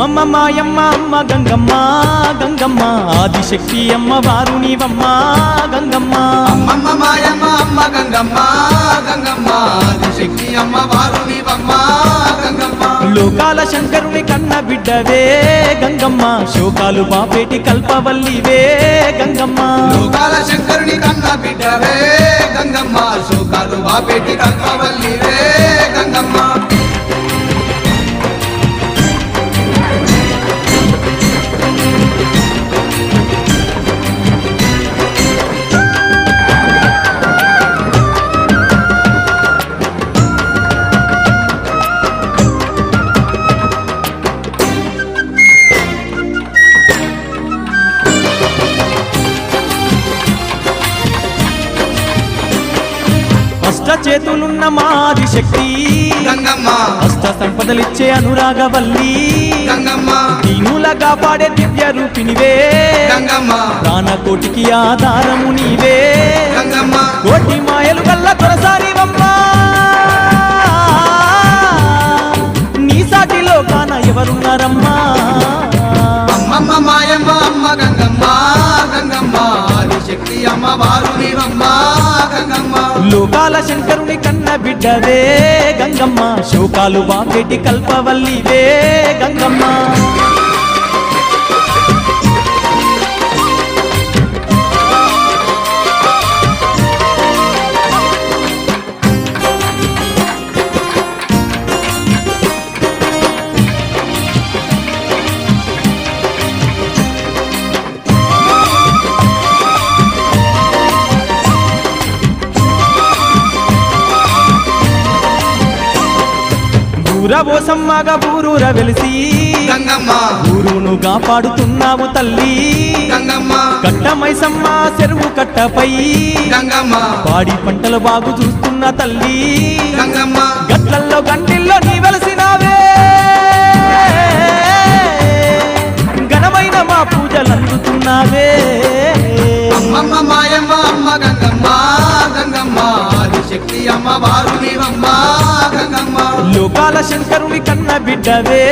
అమ్మమ్మ మాయమ్మ అమ్మ గంగమ్మ గంగమ్మ ఆదిశక్తి అమ్మ వారు నీవమ్మ గంగమ్మ అమ్మమ్మ మాయమ్మ అమ్మ గంగమ్మ గంగమ్మ ఆదిశక్తి అమ్మ వారు నీవమ్మ గంగమ్మ లోకాల శంకరుని కన్న బిడ్డవే గంగమ్మ శోకాలు బాపేటి కల్పవల్లివే గంగమ్మ లోకాల శంకరుని కన్న బిడ్డవే గంగమ్మ శోకాలు బాపేటి కల్పవల్లివే గంగమ్మ చేతులున్న మాది శక్తి గంగమ్మ అష్ట సంపదలిచ్చే అనురాగవల్లి గంగమ్మ దీనుల కాపాడే దివ్య రూపినివే గంగమ్మ ప్రాణకోటికి ఆధారము నీవే గంగమ్మ కోటి మాయలు గల్ల కొరసారివమ్మా నీ సాటిలో కాన ఎవరున్నారమ్మా అమ్మమ్మ మాయమ్మ అమ్మ గంగమ్మ గంగమ్మ ఆదిశక్తి అమ్మ వారు నీవమ్మ గంగమ్మ లోకాల శంకరుని కన్న బిడ్డవే గంగమ్మ శోకాలు బాపేటి కల్పవల్లివే గంగమ్మ ఊరబోసమ్మగా ఊరూర వెలిసి గంగమ్మ ఊరును కాపాడుతున్నావు తల్లి గంగమ్మ కట్టమైసమ్మ చెరువు కట్టపై గంగమ్మ పాడి పంటలు బాగు చూస్తున్న తల్లి గంగమ్మ గట్లల్లో గంటిల్లో నీ వెలసినావే ఘనమైన మా పూజలు అందుతున్నావే అమ్మమ్మ మాయమ్మ అమ్మ గంగమ్మ గంగమ్మ ఆదిశక్తి అమ్మ వారు నీవమ్మ గంగమ్మ లోకాల శంకరుని కన్న బిడ్డవే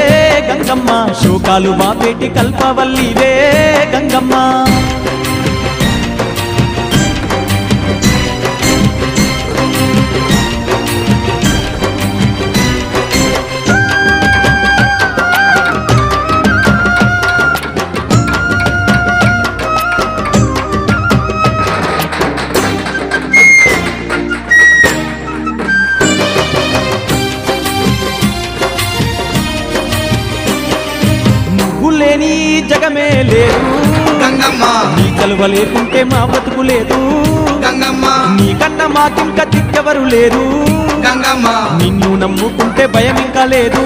గంగమ్మ శోకాలు బాపేటి కల్పవల్లివే గంగమ్మ లేని జగమే లేదు గంగమ్మ నీ కలువ లేకుంటే మా బతుకు లేదు గంగమ్మ నీ కన్నా మాకింక దిక్కెవరు లేరు గంగమ్మ నిన్ను నమ్ముకుంటే భయం ఇంకా లేదు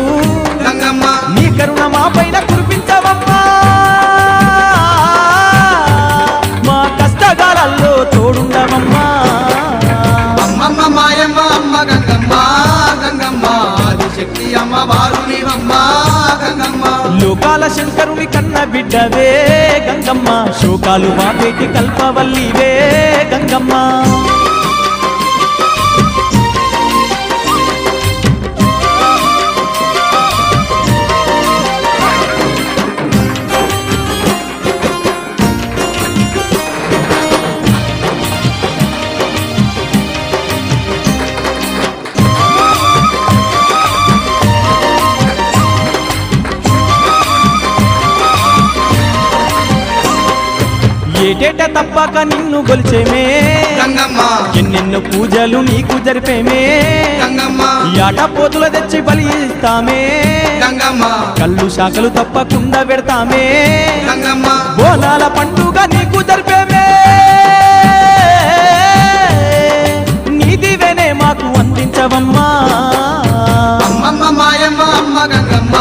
గంగమ్మ నీ కరుణ మా పైన కురిపించవమ్మా మా కష్టకాలాల్లో తోడుండవమ్మా అమ్మమ్మ మాయమ్మ అమ్మ గంగమ్మ గంగమ్మ ఆదిశక్తి అమ్మ వారు నీవమ్మ గంగమ్మ లోకాల శంకరుని కన్న బిడ్డవే గంగమ్మ శోకాలు బాపేటి కల్పవల్లివే గంగమ్మ ఏటేట తప్పక నిన్ను గొలిచేమే గంగమ్మ ఎన్నెన్నో పూజలు నీకు జరిపేమే గంగమ్మ యాట పోతుల తెచ్చి బలి ఇస్తామే గంగమ్మ కళ్ళు శాఖలు తప్పకుండా పెడతామే గంగమ్మ బోనాల పండుగ నీకు జరిపేమే నీదివేనే మాకు అందించవమ్మా అమ్మమ్మ మాయమ్మ అమ్మ గంగమ్మ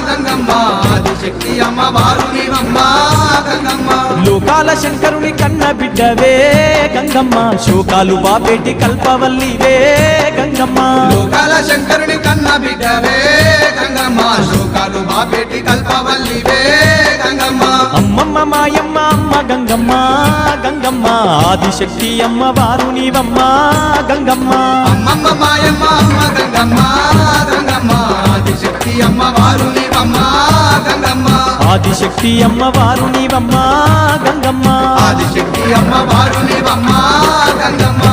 గంగమ్మ ఆదిశక్తి అమ్మ వారు నీవమ్మ గంగమ్మ లోకాల శంకరుని కన్న బిడ్డవే గంగమ్మ శోకాలు బాపేటి కల్పవల్లివే గంగమ్మ లోకాల శంకరుని కన్న బిడ్డవే గంగమ్మ శోకాలు బాపేటి కల్పవల్లివే గంగమ్మ అమ్మమ్మ మాయమ్మ అమ్మ గంగమ్మ గంగమ్మ ఆదిశక్తి అమ్మ వారు నీవమ్మ గంగమ్మ అమ్మమ్మ మాయమ్మ అమ్మ గంగమ్మ గంగమ్మ ఆదిశక్తి అమ్మ వారు నీవమ్మ గంగమ్మ ఆదిశక్తి అమ్మవారు నీవమ్మ గంగమ్మ ఆదిశక్తి అమ్మవారు నీవమ్మ గంగమ్మ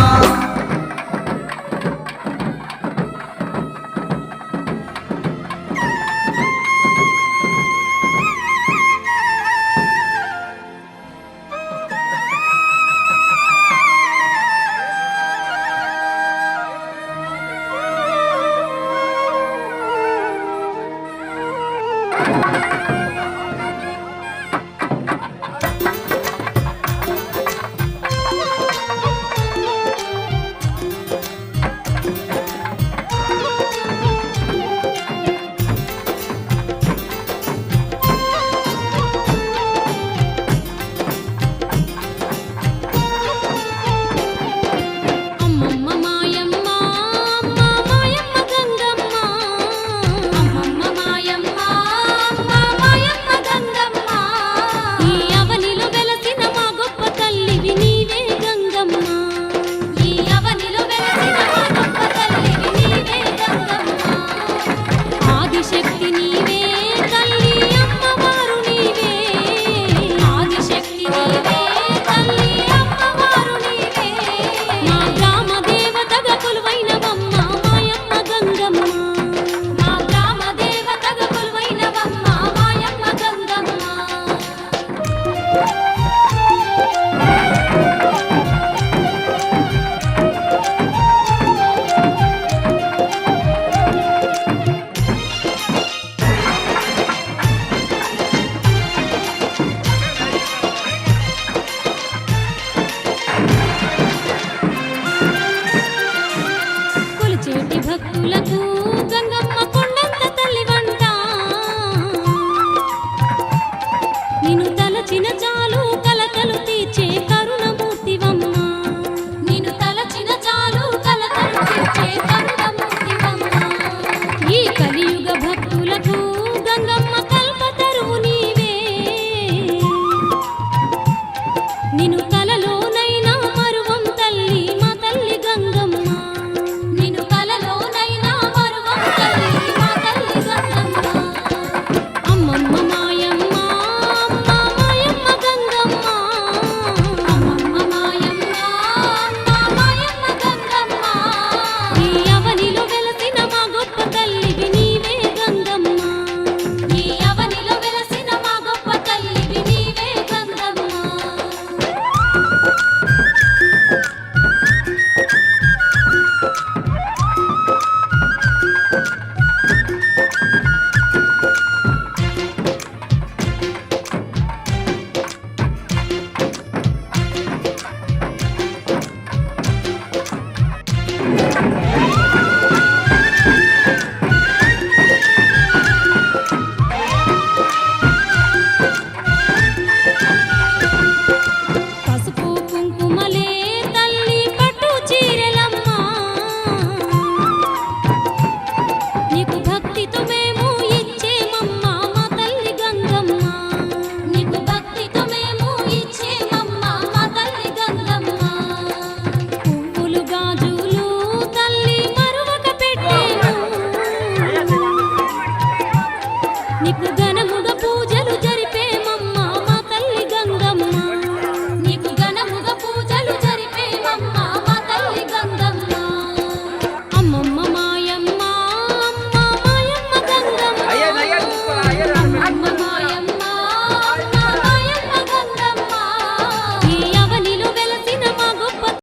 అమ్మమ్మ మాయమ్మ అమ్మ మాయమ్మ గంగమ్మ అమ్మమ్మ మాయమ్మ అమ్మ మాయమ్మ గంగమ్మ ఈ అవనిలో వెలసిన మా గొప్ప తల్లివి నీవే గంగమ్మ ఈ అవనిలో వెలసిన మా గొప్ప తల్లివి నీవే గంగమ్మ ఆదిశక్తి నీవే తల్లి అమ్మవారు నీవే ఆదిశక్తి నీవే తల్లి అమ్మవారు నీవే మా గ్రామ దేవతగా కొలువైనవమ్మ మాయమ్మ గంగమ్మ మా గ్రామ దేవతగా కొలువైనవమ్మ మాయమ్మ గంగమ్మ కొలిచేటి భక్తులకు గంగమ్మ కొండంత తల్లి వంట నిన్ను